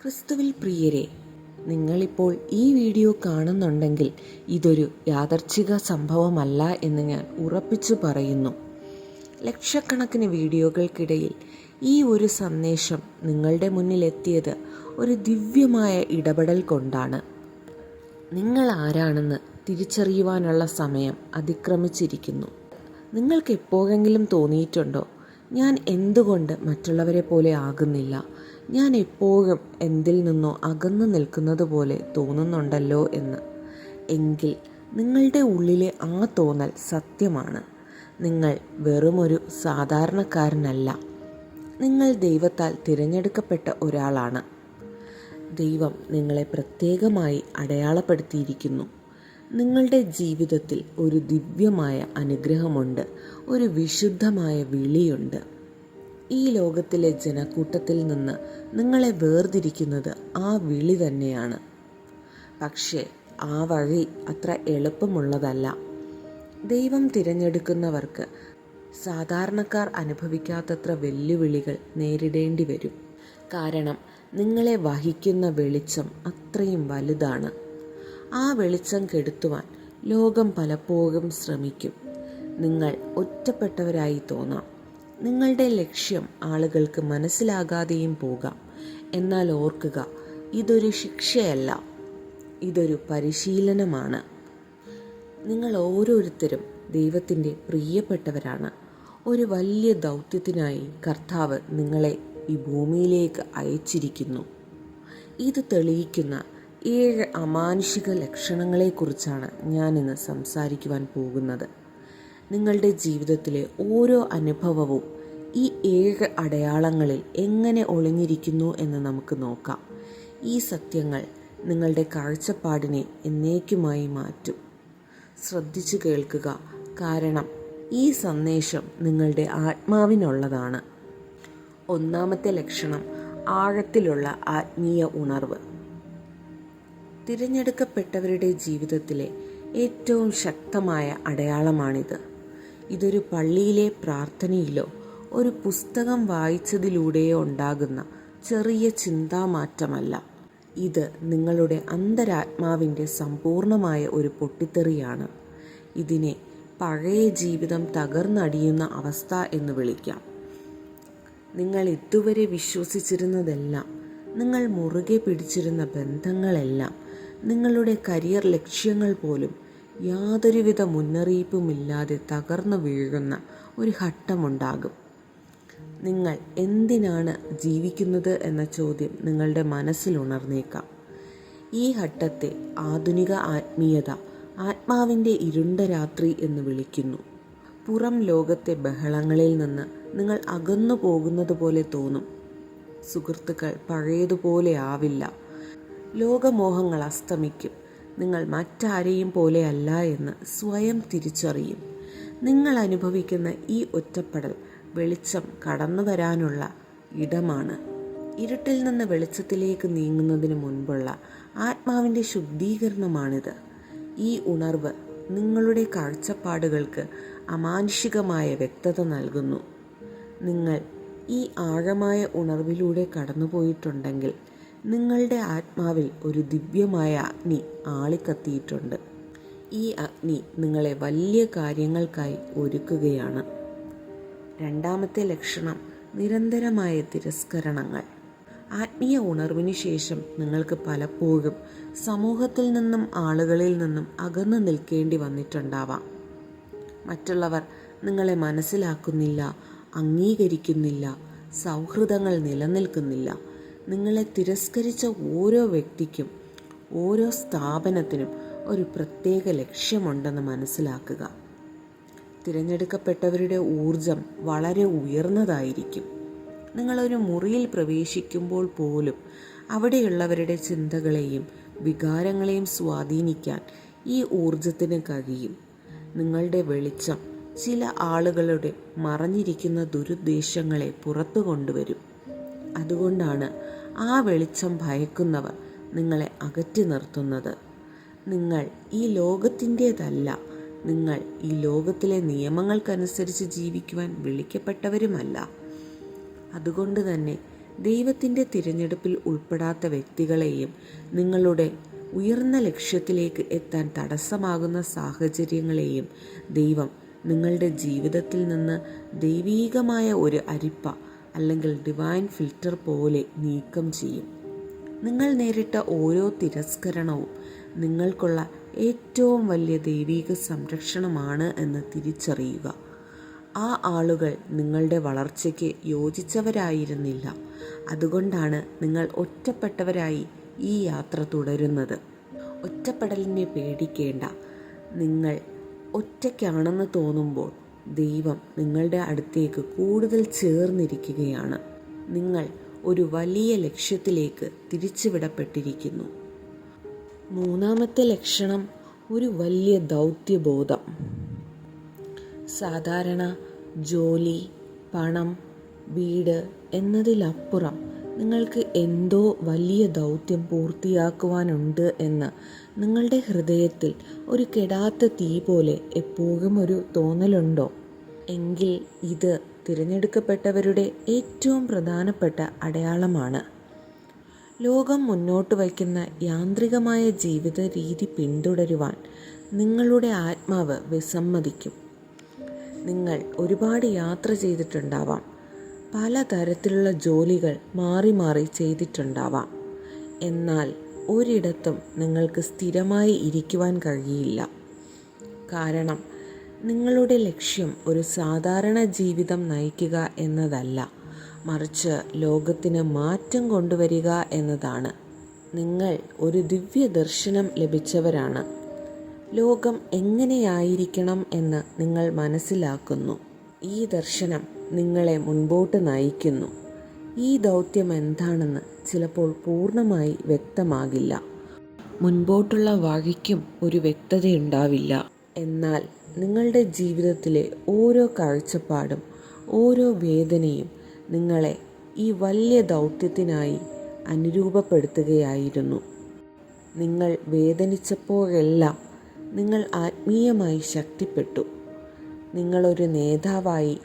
ക്രിസ്തുവിൽ പ്രിയരെ, നിങ്ങളിപ്പോൾ ഈ വീഡിയോ കാണുന്നുണ്ടെങ്കിൽ ഇതൊരു യാദർച്ഛിക സംഭവമല്ല എന്ന് ഞാൻ ഉറപ്പിച്ചു പറയുന്നു. ലക്ഷക്കണക്കിന് വീഡിയോകൾക്കിടയിൽ ഈ ഒരു സന്ദേശം നിങ്ങളുടെ മുന്നിലെത്തിയത് ഒരു ദിവ്യമായ ഇടപെടൽ കൊണ്ടാണ്. നിങ്ങൾ ആരാണെന്ന് തിരിച്ചറിയുവാനുള്ള സമയം അതിക്രമിച്ചിരിക്കുന്നു. നിങ്ങൾക്ക് എപ്പോഴെങ്കിലും തോന്നിയിട്ടുണ്ടോ, ഞാൻ എന്തുകൊണ്ട് മറ്റുള്ളവരെ പോലെ ആകുന്നില്ല, ഞാൻ എപ്പോഴും എന്തിൽ നിന്നോ അകന്നു നിൽക്കുന്നത് പോലെ തോന്നുന്നുണ്ടല്ലോ എന്ന്? എങ്കിൽ നിങ്ങളുടെ ഉള്ളിലെ ആ തോന്നൽ സത്യമാണ്. നിങ്ങൾ വെറുമൊരു സാധാരണക്കാരനല്ല. നിങ്ങൾ ദൈവത്താൽ തിരഞ്ഞെടുക്കപ്പെട്ട ഒരാളാണ്. ദൈവം നിങ്ങളെ പ്രത്യേകമായി അടയാളപ്പെടുത്തിയിരിക്കുന്നു. നിങ്ങളുടെ ജീവിതത്തിൽ ഒരു ദിവ്യമായ അനുഗ്രഹമുണ്ട്, ഒരു വിശുദ്ധമായ വിളിയുണ്ട്. ഈ ലോകത്തിലെ ജനക്കൂട്ടത്തിൽ നിന്ന് നിങ്ങളെ വേർതിരിക്കുന്നത് ആ വിളി തന്നെയാണ്. പക്ഷേ ആ വഴി അത്ര എളുപ്പമുള്ളതല്ല. ദൈവം തിരഞ്ഞെടുക്കുന്നവർക്ക് സാധാരണക്കാർ അനുഭവിക്കാത്തത്ര വെല്ലുവിളികൾ നേരിടേണ്ടി വരും. കാരണം നിങ്ങളെ വഹിക്കുന്ന വെളിച്ചം അത്രയും വലുതാണ്. ആ വെളിച്ചം കെടുത്തുവാൻ ലോകം പലപ്പോഴും ശ്രമിക്കും. നിങ്ങൾ ഒറ്റപ്പെട്ടവരായി തോന്നാം. നിങ്ങളുടെ ലക്ഷ്യം ആളുകൾക്ക് മനസ്സിലാകാതെയും പോകാം. എന്നാൽ ഓർക്കുക, ഇതൊരു ശിക്ഷയല്ല, ഇതൊരു പരിശീലനമാണ്. നിങ്ങൾ ഓരോരുത്തരും ദൈവത്തിൻ്റെ പ്രിയപ്പെട്ടവരാണ്. ഒരു വലിയ ദൗത്യത്തിനായി കർത്താവ് നിങ്ങളെ ഈ ഭൂമിയിലേക്ക് അയച്ചിരിക്കുന്നു. ഇത് തെളിയിക്കുന്ന 7 അമാനുഷിക ലക്ഷണങ്ങളെക്കുറിച്ചാണ് ഞാനിന്ന് സംസാരിക്കുവാൻ പോകുന്നത്. നിങ്ങളുടെ ജീവിതത്തിലെ ഓരോ അനുഭവവും ഈ 7 അടയാളങ്ങളിൽ എങ്ങനെ ഒളിഞ്ഞിരിക്കുന്നു എന്ന് നമുക്ക് നോക്കാം. ഈ സത്യങ്ങൾ നിങ്ങളുടെ കാഴ്ചപ്പാടിനെ എന്നേക്കുമായി മാറ്റും. ശ്രദ്ധിച്ചു കേൾക്കുക, കാരണം ഈ സന്ദേശം നിങ്ങളുടെ ആത്മാവിനുള്ളതാണ്. ഒന്നാമത്തെ ലക്ഷണം, ആഴത്തിലുള്ള ആത്മീയ ഉണർവ്. തിരഞ്ഞെടുക്കപ്പെട്ടവരുടെ ജീവിതത്തിലെ ഏറ്റവും ശക്തമായ അടയാളമാണിത്. ഇതൊരു പള്ളിയിലെ പ്രാർത്ഥനയിലോ ഒരു പുസ്തകം വായിച്ചതിലൂടെയോ ഉണ്ടാകുന്ന ചെറിയ ചിന്താമാറ്റമല്ല. ഇത് നിങ്ങളുടെ അന്തരാത്മാവിൻ്റെ സമ്പൂർണമായ ഒരു പൊട്ടിത്തെറിയാണ്. ഇതിനെ പഴയ ജീവിതം തകർന്നടിയുന്ന അവസ്ഥ എന്ന് വിളിക്കാം. നിങ്ങൾ ഇതുവരെ വിശ്വസിച്ചിരുന്നതെല്ലാം, നിങ്ങൾ മുറുകെ പിടിച്ചിരുന്ന ബന്ധങ്ങളെല്ലാം, നിങ്ങളുടെ കരിയർ ലക്ഷ്യങ്ങൾ പോലും യാതൊരുവിധ മുന്നറിയിപ്പുമില്ലാതെ തകർന്നു വീഴുന്ന ഒരു ഘട്ടമുണ്ടാകും. നിങ്ങൾ എന്തിനാണ് ജീവിക്കുന്നത് എന്ന ചോദ്യം നിങ്ങളുടെ മനസ്സിലുണർന്നേക്കാം. ഈ ഘട്ടത്തെ ആധുനിക ആത്മീയത ആത്മാവിൻ്റെ ഇരുണ്ട രാത്രി എന്ന് വിളിക്കുന്നു. പുറം ലോകത്തെ ബഹളങ്ങളിൽ നിന്ന് നിങ്ങൾ അകന്നു പോകുന്നത് പോലെ തോന്നും. സുഹൃത്തുക്കൾ പഴയതുപോലെ ആവില്ല. ലോകമോഹങ്ങൾ അസ്തമിക്കും. നിങ്ങൾ മറ്റാരെയും പോലെയല്ല എന്ന് സ്വയം തിരിച്ചറിയും. നിങ്ങൾ അനുഭവിക്കുന്ന ഈ ഒറ്റപ്പെടൽ വെളിച്ചം കടന്നു വരാനുള്ള ഇടമാണ്. ഇരുട്ടിൽ നിന്ന് വെളിച്ചത്തിലേക്ക് നീങ്ങുന്നതിന് മുൻപുള്ള ആത്മാവിൻ്റെ ശുദ്ധീകരണമാണിത്. ഈ ഉണർവ് നിങ്ങളുടെ കാഴ്ചപ്പാടുകൾക്ക് അമാനുഷികമായ വ്യക്തത നൽകുന്നു. നിങ്ങൾ ഈ ആഴമായ ഉണർവിലൂടെ കടന്നുപോയിട്ടുണ്ടെങ്കിൽ നിങ്ങളുടെ ആത്മാവിൽ ഒരു ദിവ്യമായ അഗ്നി ആളിക്കത്തിയിട്ടുണ്ട്. ഈ അഗ്നി നിങ്ങളെ വലിയ കാര്യങ്ങൾക്കായി ഒരുക്കുകയാണ്. രണ്ടാമത്തെ ലക്ഷണം, നിരന്തരമായ തിരസ്കരണങ്ങൾ. ആത്മീയ ഉണർവിന് ശേഷം നിങ്ങൾക്ക് പലപ്പോഴും സമൂഹത്തിൽ നിന്നും ആളുകളിൽ നിന്നും അകന്നു നിൽക്കേണ്ടി വന്നിട്ടുണ്ടാവാം. മറ്റുള്ളവർ നിങ്ങളെ മനസ്സിലാക്കുന്നില്ല, അംഗീകരിക്കുന്നില്ല, സൗഹൃദങ്ങൾ നിലനിൽക്കുന്നില്ല. നിങ്ങളെ തിരസ്കരിച്ച ഓരോ വ്യക്തിക്കും ഓരോ സ്ഥാപനത്തിനും ഒരു പ്രത്യേക ലക്ഷ്യമുണ്ടെന്ന് മനസ്സിലാക്കുക. തിരഞ്ഞെടുക്കപ്പെട്ടവരുടെ ഊർജം വളരെ ഉയർന്നതായിരിക്കും. നിങ്ങളൊരു മുറിയിൽ പ്രവേശിക്കുമ്പോൾ പോലും അവിടെയുള്ളവരുടെ ചിന്തകളെയും വികാരങ്ങളെയും സ്വാധീനിക്കാൻ ഈ ഊർജത്തിന് കഴിയും. നിങ്ങളുടെ വെളിച്ചം ചില ആളുകളുടെ മറഞ്ഞിരിക്കുന്ന ദുരുദ്ദേശങ്ങളെ പുറത്തു കൊണ്ടുവരും. അതുകൊണ്ടാണ് ആ വെളിച്ചം ഭയക്കുന്നവർ നിങ്ങളെ അകറ്റി നിർത്തുന്നത്. നിങ്ങൾ ഈ ലോകത്തിൻ്റേതല്ല. നിങ്ങൾ ഈ ലോകത്തിലെ നിയമങ്ങൾക്കനുസരിച്ച് ജീവിക്കുവാൻ വിളിക്കപ്പെട്ടവരുമല്ല. അതുകൊണ്ട് തന്നെ ദൈവത്തിൻ്റെ തിരഞ്ഞെടുപ്പിൽ ഉൾപ്പെടാത്ത വ്യക്തികളെയും നിങ്ങളുടെ ഉയർന്ന ലക്ഷ്യത്തിലേക്ക് എത്താൻ തടസ്സമാകുന്ന സാഹചര്യങ്ങളെയും ദൈവം നിങ്ങളുടെ ജീവിതത്തിൽ നിന്ന് ദൈവീകമായ ഒരു അരിപ്പ അല്ലെങ്കിൽ ഡിവൈൻ ഫിൽറ്റർ പോലെ നീക്കം ചെയ്യും. നിങ്ങൾ നേരിട്ട ഓരോ തിരസ്കരണവും നിങ്ങൾക്കുള്ള ഏറ്റവും വലിയ ദൈവീക സംരക്ഷണമാണ് എന്ന് തിരിച്ചറിയുക. ആ ആളുകൾ നിങ്ങളുടെ വളർച്ചയ്ക്ക് യോജിച്ചവരായിരുന്നില്ല. അതുകൊണ്ടാണ് നിങ്ങൾ ഒറ്റപ്പെട്ടവരായി ഈ യാത്ര തുടരുന്നത്. ഒറ്റപ്പെടലിനെ പേടിക്കേണ്ട. നിങ്ങൾ ഒറ്റയ്ക്കാണെന്ന് തോന്നുമ്പോൾ ദൈവം നിങ്ങളുടെ അടുത്തേക്ക് കൂടുതൽ ചേർന്നിരിക്കുകയാണ്. നിങ്ങൾ ഒരു വലിയ ലക്ഷ്യത്തിലേക്ക് തിരിച്ചുവിടപ്പെട്ടിരിക്കുന്നു. മൂന്നാമത്തെ ലക്ഷണം ഒരു വലിയ ദൗത്യബോധം. സാധാരണ ജോലി, പണം, വീട് എന്നതിലപ്പുറം നിങ്ങൾക്ക് എന്തോ വലിയ ദൗത്യം പൂർത്തിയാക്കുവാനുണ്ട് എന്ന് നിങ്ങളുടെ ഹൃദയത്തിൽ ഒരു കെടാത്ത തീ പോലെ എപ്പോഴും ഒരു തോന്നലുണ്ടോ? എങ്കിൽ ഇത് തിരഞ്ഞെടുക്കപ്പെട്ടവരുടെ ഏറ്റവും പ്രധാനപ്പെട്ട അടയാളമാണ്. ലോകം മുന്നോട്ട് വയ്ക്കുന്ന യാന്ത്രികമായ ജീവിത രീതി പിന്തുടരുവാൻ നിങ്ങളുടെ ആത്മാവ് വിസമ്മതിക്കും. നിങ്ങൾ ഒരുപാട് യാത്ര ചെയ്തിട്ടുണ്ടാവാം. പലതരത്തിലുള്ള ജോലികൾ മാറി മാറി ചെയ്തിട്ടുണ്ടാവാം. എന്നാൽ ഒരിടത്തും നിങ്ങൾക്ക് സ്ഥിരമായി ഇരിക്കുവാൻ കഴിയില്ല. കാരണം നിങ്ങളുടെ ലക്ഷ്യം ഒരു സാധാരണ ജീവിതം നയിക്കുക എന്നതല്ല, മറിച്ച് ലോകത്തിന് മാറ്റം കൊണ്ടുവരിക എന്നതാണ്. നിങ്ങൾ ഒരു ദിവ്യ ദർശനം ലഭിച്ചവരാണ്. ലോകം എങ്ങനെയായിരിക്കണം എന്ന് നിങ്ങൾ മനസ്സിലാക്കുന്നു. ഈ ദർശനം നിങ്ങളെ മുൻപോട്ട് നയിക്കുന്നു. ഈ ദൗത്യം എന്താണെന്ന് ചിലപ്പോൾ പൂർണ്ണമായി വ്യക്തമാകില്ല. മുൻപോട്ടുള്ള വഴിക്കും ഒരു വ്യക്തതയുണ്ടാവില്ല. എന്നാൽ നിങ്ങളുടെ ജീവിതത്തിലെ ഓരോ കാഴ്ചപ്പാടും ഓരോ വേദനയും നിങ്ങളെ ഈ വലിയ ദൗത്യത്തിനായി അനുരൂപപ്പെടുത്തുകയായിരുന്നു. നിങ്ങൾ വേദനിച്ചപ്പോഴെല്ലാം നിങ്ങൾ ആത്മീയമായി ശക്തിപ്പെട്ടു. നിങ്ങളൊരു നേതാവായി,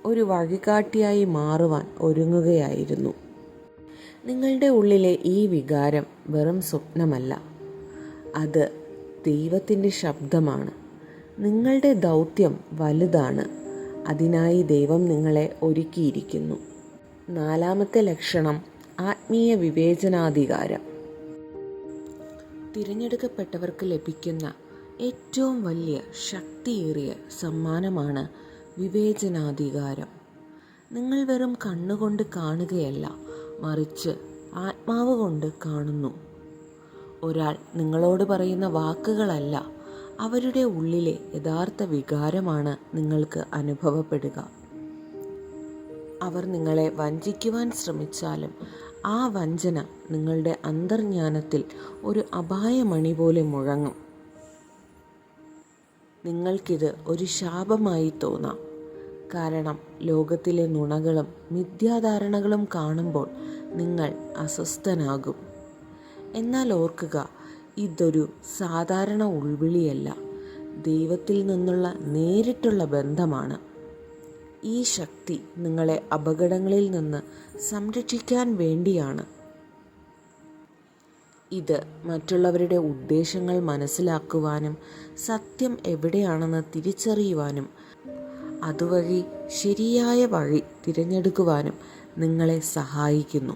ഒരു വഴികാട്ടിയായി മാറുവാൻ ഒരുങ്ങുകയായിരുന്നു. നിങ്ങളുടെ ഉള്ളിലെ ഈ വികാരം വെറും സ്വപ്നമല്ല, അത് ദൈവത്തിൻ്റെ ശബ്ദമാണ്. നിങ്ങളുടെ ദൗത്യം വലുതാണ്. അതിനായി ദൈവം നിങ്ങളെ ഒരുക്കിയിരിക്കുന്നു. നാലാമത്തെ ലക്ഷണം ആത്മീയ വിവേചനാധികാരം. തിരഞ്ഞെടുക്കപ്പെട്ടവർക്ക് ലഭിക്കുന്ന ഏറ്റവും വലിയ ശക്തിയേറിയ സമ്മാനമാണ് വിവേചനാധികാരം. നിങ്ങൾ വെറും കണ്ണുകൊണ്ട് കാണുകയല്ല, മറിച്ച് ആത്മാവ് കൊണ്ട് കാണുന്നു. ഒരാൾ നിങ്ങളോട് പറയുന്ന വാക്കുകളല്ല, അവരുടെ ഉള്ളിലെ യഥാർത്ഥ വികാരമാണ് നിങ്ങൾക്ക് അനുഭവപ്പെടുക. അവർ നിങ്ങളെ വഞ്ചിക്കുവാൻ ശ്രമിച്ചാലും ആ വഞ്ചന നിങ്ങളുടെ അന്തർജ്ഞാനത്തിൽ ഒരു അപായമണി പോലെ മുഴങ്ങും. നിങ്ങൾക്കിത് ഒരു ശാപമായി തോന്നാം. കാരണം ലോകത്തിലെ നുണകളും മിഥ്യാധാരണകളും കാണുമ്പോൾ നിങ്ങൾ അസ്വസ്ഥനാകും. എന്നാൽ ഓർക്കുക, ഇതൊരു സാധാരണ ഉൾവിളിയല്ല, ദൈവത്തിൽ നിന്നുള്ള നേരിട്ടുള്ള ബന്ധമാണ്. ഈ ശക്തി നിങ്ങളെ അപകടങ്ങളിൽ നിന്ന് സംരക്ഷിക്കാൻ വേണ്ടിയാണ്. ഇത് മറ്റുള്ളവരുടെ ഉദ്ദേശങ്ങൾ മനസ്സിലാക്കുവാനും സത്യം എവിടെയാണെന്ന് തിരിച്ചറിയുവാനും അതുവഴി ശരിയായ വഴി തിരഞ്ഞെടുക്കുവാനും നിങ്ങളെ സഹായിക്കുന്നു.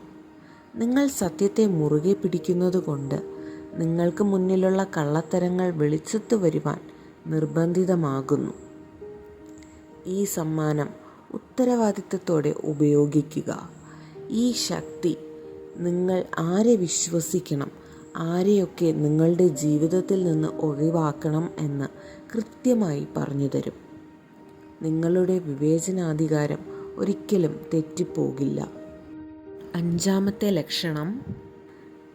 നിങ്ങൾ സത്യത്തെ മുറുകെ പിടിക്കുന്നതുകൊണ്ട് നിങ്ങൾക്ക് മുന്നിലുള്ള കള്ളത്തരങ്ങൾ വെളിച്ചത്ത് വരുവാൻ നിർബന്ധിതമാകുന്നു. ഈ സമ്മാനം ഉത്തരവാദിത്തത്തോടെ ഉപയോഗിക്കുക. ഈ ശക്തി നിങ്ങൾ ആരെ വിശ്വസിക്കണം, ആരെയൊക്കെ നിങ്ങളുടെ ജീവിതത്തിൽ നിന്ന് ഒഴിവാക്കണം എന്ന് കൃത്യമായി പറഞ്ഞു തരും. നിങ്ങളുടെ വിവേചനാധികാരം ഒരിക്കലും തെറ്റിപ്പോകില്ല. അഞ്ചാമത്തെ ലക്ഷണം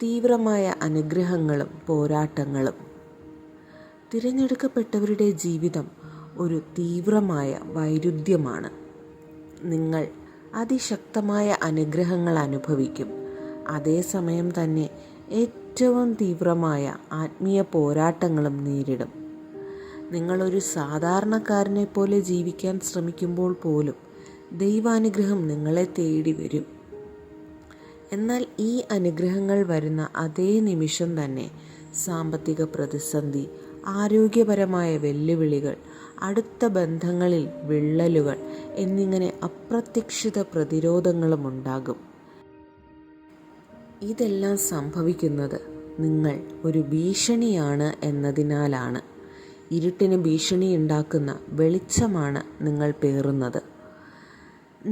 തീവ്രമായ അനുഗ്രഹങ്ങളും പോരാട്ടങ്ങളും. തിരഞ്ഞെടുക്കപ്പെട്ടവരുടെ ജീവിതം ഒരു തീവ്രമായ വൈരുദ്ധ്യമാണ്. നിങ്ങൾ അതിശക്തമായ അനുഗ്രഹങ്ങൾ അനുഭവിക്കും. അതേസമയം തന്നെ ഏറ്റവും തീവ്രമായ ആത്മീയ പോരാട്ടങ്ങളും നേരിടും. നിങ്ങളൊരു സാധാരണക്കാരനെ പോലെ ജീവിക്കാൻ ശ്രമിക്കുമ്പോൾ പോലും ദൈവാനുഗ്രഹം നിങ്ങളെ തേടി വരും. എന്നാൽ ഈ അനുഗ്രഹങ്ങൾ വരുന്ന അതേ നിമിഷം തന്നെ സാമ്പത്തിക പ്രതിസന്ധി, ആരോഗ്യപരമായ വെല്ലുവിളികൾ, അടുത്ത ബന്ധങ്ങളിൽ വിള്ളലുകൾ എന്നിങ്ങനെ അപ്രതീക്ഷിത പ്രതിരോധങ്ങളും ഉണ്ടാകും. ഇതെല്ലാം സംഭവിക്കുന്നത് നിങ്ങൾ ഒരു ഭീഷണിയാണ് എന്നതിനാലാണ്. ഇരുട്ടിന് ഭീഷണിയുണ്ടാക്കുന്ന വെളിച്ചമാണ് നിങ്ങൾ പേറുന്നത്.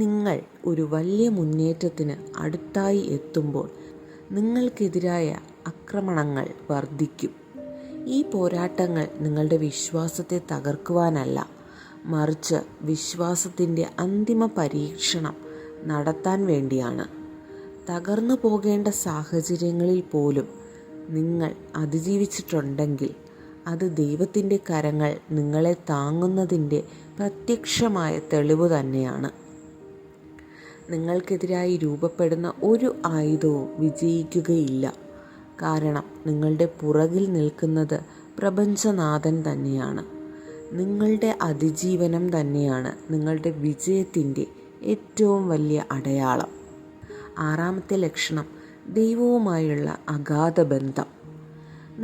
നിങ്ങൾ ഒരു വലിയ മുന്നേറ്റത്തിന് അടുത്തായി എത്തുമ്പോൾ നിങ്ങൾക്കെതിരായ ആക്രമണങ്ങൾ വർദ്ധിക്കും. ഈ പോരാട്ടങ്ങൾ നിങ്ങളുടെ വിശ്വാസത്തെ തകർക്കുവാനല്ല, മറിച്ച് വിശ്വാസത്തിൻ്റെ അന്തിമ പരീക്ഷണം നടത്താൻ വേണ്ടിയാണ്. തകർന്നു പോകേണ്ട സാഹചര്യങ്ങളിൽ പോലും നിങ്ങൾ അതിജീവിച്ചിട്ടുണ്ടെങ്കിൽ അത് ദൈവത്തിൻ്റെ കരങ്ങൾ നിങ്ങളെ താങ്ങുന്നതിൻ്റെ പ്രത്യക്ഷമായ തെളിവ് തന്നെയാണ്. നിങ്ങൾക്കെതിരായി രൂപപ്പെടുന്ന ഒരു ആയുധവും വിജയിക്കുകയില്ല. കാരണം നിങ്ങളുടെ പുറകിൽ നിൽക്കുന്നത് പ്രപഞ്ചനാഥൻ തന്നെയാണ്. നിങ്ങളുടെ അതിജീവനം തന്നെയാണ് നിങ്ങളുടെ വിജയത്തിൻ്റെ ഏറ്റവും വലിയ അടയാളം. 6-ാമത്തെ ലക്ഷണം ദൈവവുമായുള്ള അഗാധ ബന്ധം.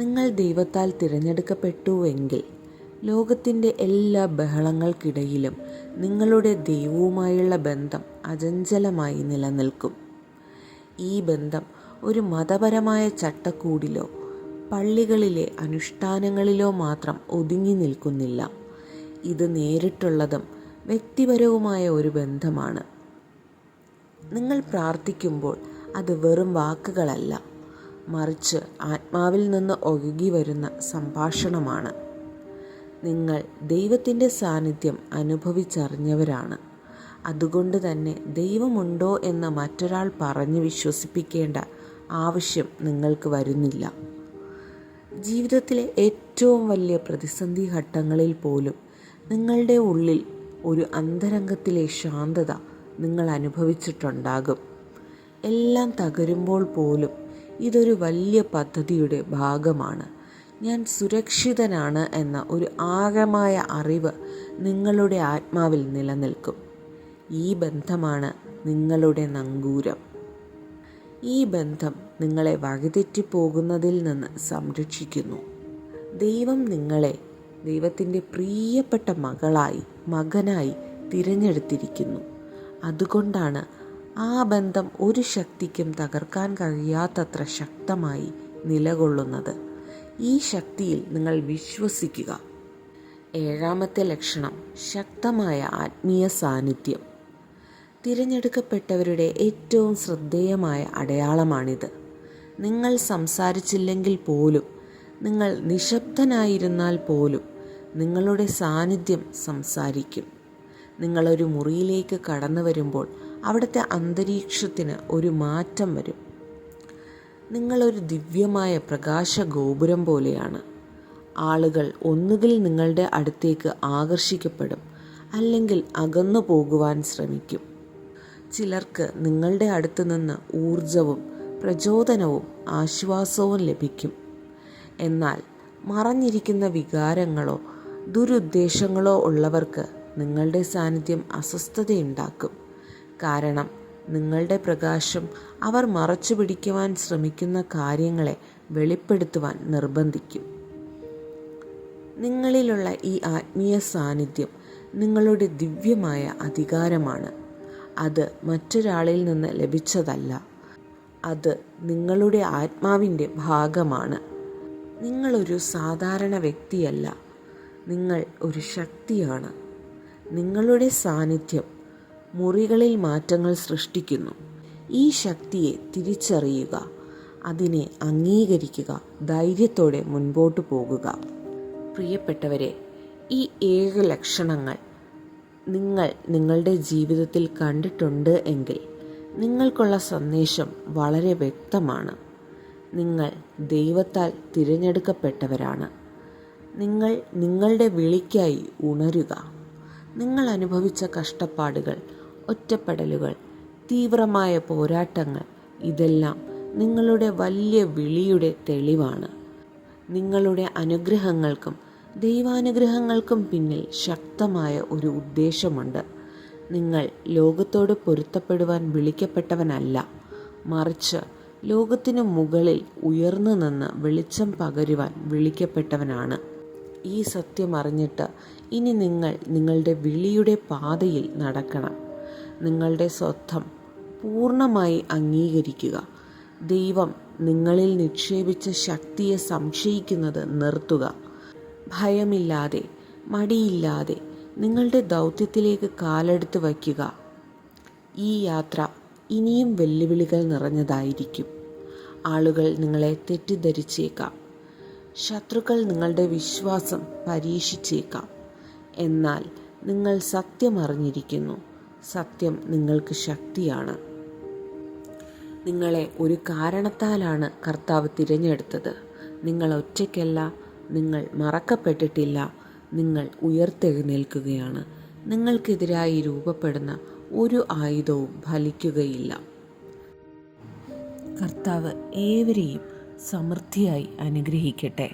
നിങ്ങൾ ദൈവത്താൽ തിരഞ്ഞെടുക്കപ്പെട്ടുവെങ്കിൽ ലോകത്തിൻ്റെ എല്ലാ ബഹളങ്ങൾക്കിടയിലും നിങ്ങളുടെ ദൈവവുമായുള്ള ബന്ധം അചഞ്ചലമായി നിലനിൽക്കും. ഈ ബന്ധം ഒരു മതപരമായ ചട്ടക്കൂടിലോ പള്ളികളിലെ അനുഷ്ഠാനങ്ങളിലോ മാത്രം ഒതുങ്ങി നിൽക്കുന്നില്ല. ഇത് നേരിട്ടുള്ളതും വ്യക്തിപരവുമായ ഒരു ബന്ധമാണ്. നിങ്ങൾ പ്രാർത്ഥിക്കുമ്പോൾ അത് വെറും വാക്കുകളല്ല, മറിച്ച് ആത്മാവിൽ നിന്ന് ഒഴുകി വരുന്ന സംഭാഷണമാണ്. നിങ്ങൾ ദൈവത്തിൻ്റെ സാന്നിധ്യം അനുഭവിച്ചറിഞ്ഞവരാണ്. അതുകൊണ്ട് തന്നെ ദൈവമുണ്ടോ എന്ന് മറ്റൊരാൾ പറഞ്ഞ് വിശ്വസിപ്പിക്കേണ്ട ആവശ്യം നിങ്ങൾക്ക് വരുന്നില്ല. ജീവിതത്തിലെ ഏറ്റവും വലിയ പ്രതിസന്ധി ഘട്ടങ്ങളിൽ പോലും നിങ്ങളുടെ ഉള്ളിൽ ഒരു അന്തരംഗത്തിലെ ശാന്തത നിങ്ങൾ അനുഭവിച്ചിട്ടുണ്ടാകും. എല്ലാം തകരുമ്പോൾ പോലും ഇതൊരു വലിയ പദ്ധതിയുടെ ഭാഗമാണ്. ഞാൻ സുരക്ഷിതനാണ് എന്ന ഒരു ആഴമായ അറിവ് നിങ്ങളുടെ ആത്മാവിൽ നിലനിൽക്കും. ഈ ബന്ധമാണ് നിങ്ങളുടെ നങ്കൂരം. ഈ ബന്ധം നിങ്ങളെ വഴിതെറ്റിപ്പോകുന്നതിൽ നിന്ന് സംരക്ഷിക്കുന്നു. ദൈവം നിങ്ങളെ ദൈവത്തിൻ്റെ പ്രിയപ്പെട്ട മകനായി തിരഞ്ഞെടുത്തിരിക്കുന്നു. അതുകൊണ്ടാണ് ആ ബന്ധം ഒരു ശക്തിക്കും തകർക്കാൻ കഴിയാത്തത്ര ശക്തമായി നിലകൊള്ളുന്നത്. ഈ ശക്തിയിൽ നിങ്ങൾ വിശ്വസിക്കുക. 7-ാമത്തെ ലക്ഷണം ശക്തമായ ആത്മീയ സാന്നിധ്യം. തിരഞ്ഞെടുക്കപ്പെട്ടവരുടെ ഏറ്റവും ശ്രദ്ധേയമായ അടയാളമാണിത്. നിങ്ങൾ സംസാരിച്ചില്ലെങ്കിൽ പോലും, നിങ്ങൾ നിശബ്ദനായിരുന്നാൽ പോലും നിങ്ങളുടെ സാന്നിധ്യം സംസാരിക്കും. നിങ്ങളൊരു മുറിയിലേക്ക് കടന്നു വരുമ്പോൾ അവിടുത്തെ അന്തരീക്ഷത്തിന് ഒരു മാറ്റം വരും. നിങ്ങളൊരു ദിവ്യമായ പ്രകാശ ഗോപുരം പോലെയാണ്. ആളുകൾ ഒന്നുകിൽ നിങ്ങളുടെ അടുത്തേക്ക് ആകർഷിക്കപ്പെടും, അല്ലെങ്കിൽ അകന്നു പോകുവാൻ ശ്രമിക്കും. ചിലർക്ക് നിങ്ങളുടെ അടുത്ത് നിന്ന് ഊർജവും പ്രചോദനവും ആശ്വാസവും ലഭിക്കും. എന്നാൽ മറഞ്ഞിരിക്കുന്ന വികാരങ്ങളോ ദുരുദ്ദേശങ്ങളോ ഉള്ളവർക്ക് നിങ്ങളുടെ സാന്നിധ്യം അസ്വസ്ഥതയുണ്ടാക്കും. കാരണം നിങ്ങളുടെ പ്രകാശം അവർ മറച്ചു പിടിക്കുവാൻ ശ്രമിക്കുന്ന കാര്യങ്ങളെ വെളിപ്പെടുത്തുവാൻ നിർബന്ധിക്കും. നിങ്ങളിലുള്ള ഈ ആത്മീയ സാന്നിധ്യം നിങ്ങളുടെ ദിവ്യമായ അധികാരമാണ്. അത് മറ്റൊരാളിൽ നിന്ന് ലഭിച്ചതല്ല, അത് നിങ്ങളുടെ ആത്മാവിൻ്റെ ഭാഗമാണ്. നിങ്ങളൊരു സാധാരണ വ്യക്തിയല്ല, നിങ്ങൾ ഒരു ശക്തിയാണ്. നിങ്ങളുടെ സാന്നിധ്യം മുറികളിൽ മാറ്റങ്ങൾ സൃഷ്ടിക്കുന്നു. ഈ ശക്തിയെ തിരിച്ചറിയുക, അതിനെ അംഗീകരിക്കുക, ധൈര്യത്തോടെ മുൻപോട്ട് പോകുക. പ്രിയപ്പെട്ടവരെ, ഈ 7 ലക്ഷണങ്ങൾ നിങ്ങൾ നിങ്ങളുടെ ജീവിതത്തിൽ കണ്ടിട്ടുണ്ട് എങ്കിൽ നിങ്ങൾക്കുള്ള സന്ദേശം വളരെ വ്യക്തമാണ്. നിങ്ങൾ ദൈവത്താൽ തിരഞ്ഞെടുക്കപ്പെട്ടവരാണ്. നിങ്ങൾ നിങ്ങളുടെ വിളിക്കായി ഉണരുക. നിങ്ങൾ അനുഭവിച്ച കഷ്ടപ്പാടുകൾ, ഒറ്റപ്പെടലുകൾ, തീവ്രമായ പോരാട്ടങ്ങൾ, ഇതെല്ലാം നിങ്ങളുടെ വലിയ വിളിയുടെ തെളിവാണ്. നിങ്ങളുടെ അനുഗ്രഹങ്ങൾക്കും ദൈവാനുഗ്രഹങ്ങൾക്കും പിന്നിൽ ശക്തമായ ഒരു ഉദ്ദേശമുണ്ട്. നിങ്ങൾ ലോകത്തോട് പൊരുത്തപ്പെടുവാൻ വിളിക്കപ്പെട്ടവനല്ല, മറിച്ച് ലോകത്തിനു മുകളിൽ ഉയർന്നു നിന്ന് വെളിച്ചം പകരുവാൻ വിളിക്കപ്പെട്ടവനാണ്. ഈ സത്യം അറിഞ്ഞിട്ട് ഇനി നിങ്ങൾ നിങ്ങളുടെ വിളിയുടെ പാതയിൽ നടക്കണം. നിങ്ങളുടെ സ്വത്വം പൂർണ്ണമായി അംഗീകരിക്കുക. ദൈവം നിങ്ങളിൽ നിക്ഷേപിച്ച ശക്തിയെ സംശയിക്കുന്നത് നിർത്തുക. ഭയമില്ലാതെ, മടിയില്ലാതെ നിങ്ങളുടെ ദൗത്യത്തിലേക്ക് കാലെടുത്ത് വയ്ക്കുക. ഈ യാത്ര ഇനിയും വെല്ലുവിളികൾ നിറഞ്ഞതായിരിക്കും. ആളുകൾ നിങ്ങളെ തെറ്റിദ്ധരിച്ചേക്കാം. ശത്രുക്കൾ നിങ്ങളുടെ വിശ്വാസം പരീക്ഷിച്ചേക്കാം. എന്നാൽ നിങ്ങൾ സത്യം അറിഞ്ഞിരിക്കുന്നു. സത്യം നിങ്ങൾക്ക് ശക്തിയാണ്. നിങ്ങളെ ഒരു കാരണത്താലാണ് കർത്താവ് തിരഞ്ഞെടുത്തത്. നിങ്ങൾ ഒറ്റയ്ക്കല്ല. നിങ്ങൾ മറക്കപ്പെട്ടിട്ടില്ല. നിങ്ങൾ ഉയർത്തെഴുന്നേൽക്കുകയാണ്. നിങ്ങൾക്കെതിരായി രൂപപ്പെടുന്ന ഒരു ആയുധവും ഫലിക്കുകയില്ല. കർത്താവ് ഏവരെയും സമൃദ്ധിയായി അനുഗ്രഹിക്കട്ടെ.